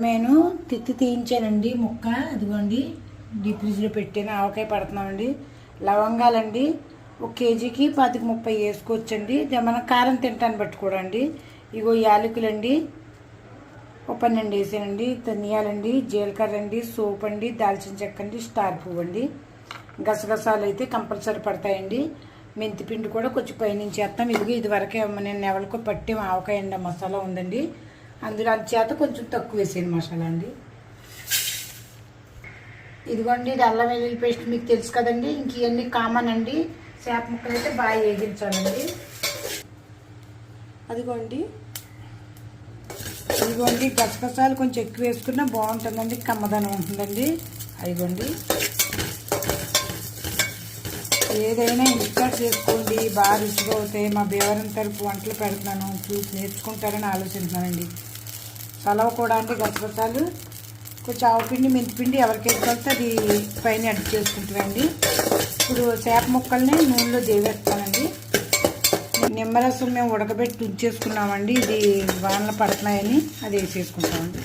నేను తిత్తి తీయించానండి ముక్క. అదిగోండి డీప్ ఫ్రిడ్జ్లో పెట్టాను. ఆవకాయ పడుతున్నామండి. లవంగాలండి 1 కేజీకి 25-30 వేసుకోవచ్చండి. మనం కారం తింటాను బట్టి కూడా అండి. ఇగో యాలకులండి 12 వేసానండి. ధనియాలండి, జీలకర్ర అండి, సోపు అండి, దాల్చిన చెక్క అండి, స్టార్ పువ్వు అండి, గసగసాలు అయితే కంపల్సరీ పడతాయండి. మెంతిపిండి కూడా కొంచెం పైనుంచి వేస్తాం. ఇది వరకే నేను ఎవరికో పట్టే ఆవకాయ అండి మసాలా ఉందండి. అందులో చేత కొంచెం తక్కువ వేసాను మసాలా అండి. ఇదిగోండి ఇది అల్లం వెల్లుల్లి పేస్ట్ మీకు తెలుసు కదండి. ఇంక ఇవన్నీ కామన్ అండి. చేప ముక్కలు అయితే బాగా వేగించాలండి. ఇదిగోండి గసగసాలు కొంచెం ఎక్కువ వేసుకున్నా బాగుంటుందండి, కమ్మదనం ఉంటుందండి. అదిగోండి ఏదైనా ఇంట్లో చేసుకోండి, బాగా రుచిగా అవుతాయి. మా బేవరం తరపు వంటలు పెడుతున్నాను, చూసి నేర్చుకుంటారని ఆలోచిస్తున్నానండి. సలవ కూడా అంటే గసగసాలు కొంచెం ఆవుపిండి, మెంతిపిండి ఎవరికి వేసుకోవాలితే అది పైన అడ్డు చేసుకుంటారండి. ఇప్పుడు చేప ముక్కల్ని నూనెలో దేవేస్తానండి. నిమ్మరసం మేము ఉడకబెట్టి ఉంచేసుకున్నామండి. ఇది వానలు పడుతున్నాయని అది వేసేసుకుంటామండి.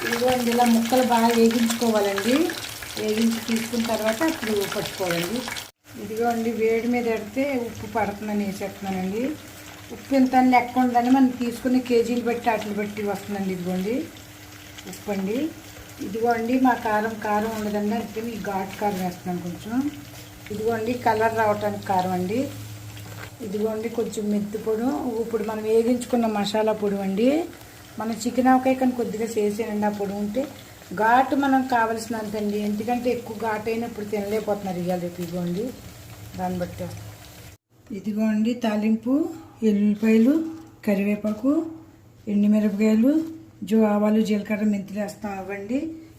ఇదిగోండి ఇలా ముక్కలు బాగా వేగించుకోవాలండి. వేగించి తీసుకున్న తర్వాత అప్పుడు పట్టుకోవాలండి. ఇదిగోండి వేడి మీద పెడితే ఉప్పు పడుతుందని వేసేస్తున్నానండి. ఉప్పు ఎంత లెక్క ఉందని మనం తీసుకుని కేజీలు బట్టి అట్లు బట్టి వస్తుందండి. ఇదిగోండి ఉప్పు అండి. ఇదిగోండి మా కారం ఉండదండి, అందుకని ఈ ఘాటు కారం వేస్తున్నాను కొంచెం. ఇదిగోండి కలర్ రావటానికి కారం అండి. ఇదిగోండి కొంచెం మెంతి పొడి. ఇప్పుడు మనం వేగించుకున్న మసాలా పొడి అండి. మనం చికెన్ ఆవకాయ కానీ కొద్దిగా చేసానండి. ఆ పొడి ఉంటే ఘాటు మనం కావలసినంత అండి. ఎందుకంటే ఎక్కువ ఘాటు అయినప్పుడు తినలేకపోతున్నారు ఇవాళ రేపు. ఇదిగోండి దాన్ని బట్టి. ఇదిగోండి తాలింపు ఎల్లుల్లిపాయలు, కరివేపాకు, ఎండుమిరపకాయలు, ఆవాలు, జీలకర్ర, మెంతులు వేస్తాం అవ్వండి.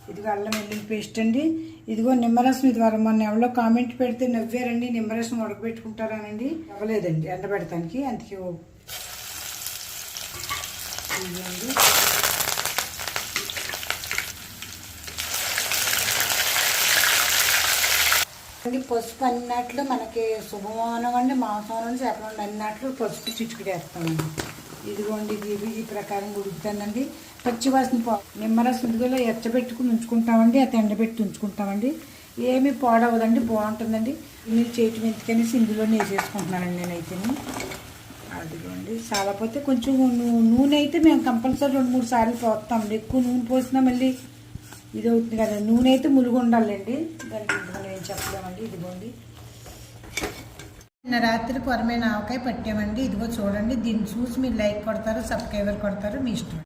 ఇదిగో అల్లం వెల్లుల్లి పేస్ట్ అండి. ఇదిగో నిమ్మరసం. ఇది వరకు మొన్న ఎవరో కామెంట్ పెడితే నవ్వారండి, నిమ్మరసం ఉడకబెట్టుకుంటారానండి. అవ్వలేదండి ఎండబెడతానికి, అందుకే ఇదిగోండి. పసుపు అన్నట్లు మనకి శుభమానం అండి, మాంసం అండి, చేపలు అన్నట్లు పసుపు చిచ్చుకుడేస్తామండి. ఇదిగోండి ఇది ఈ ప్రకారం ఉడుకుతుందండి. పచ్చివాసన నిమ్మరసం ఇదిగోలో ఎచ్చబెట్టుకుని ఉంచుకుంటామండి, అది ఎండబెట్టి ఉంచుకుంటామండి. ఏమి పాడవదండి, బాగుంటుందండి. మీరు చేయటం ఎందుకనేసి ఇందులోనే వేసేసుకుంటున్నానండి నేనైతే. అదిగోండి చాలాపోతే కొంచెం నూనె అయితే మేము కంపల్సరీ 2-3 సార్లు పోస్తామండి. ఎక్కువ నూనె పోసినా మళ్ళీ ఇది అవుతుంది కదా. నూనె అయితే ములుగు ఉండాలండి, దానికి మనం ఏం చెప్పలేమండి. ఇదిగోండి నిన్న రాత్రి కొరమైన ఆవకాయ పట్టామండి. ఇదిగో చూడండి. దీన్ని చూసి మీరు లైక్ కొడతారు, సబ్స్క్రైబర్ కొడతారు, మీ ఇష్టం.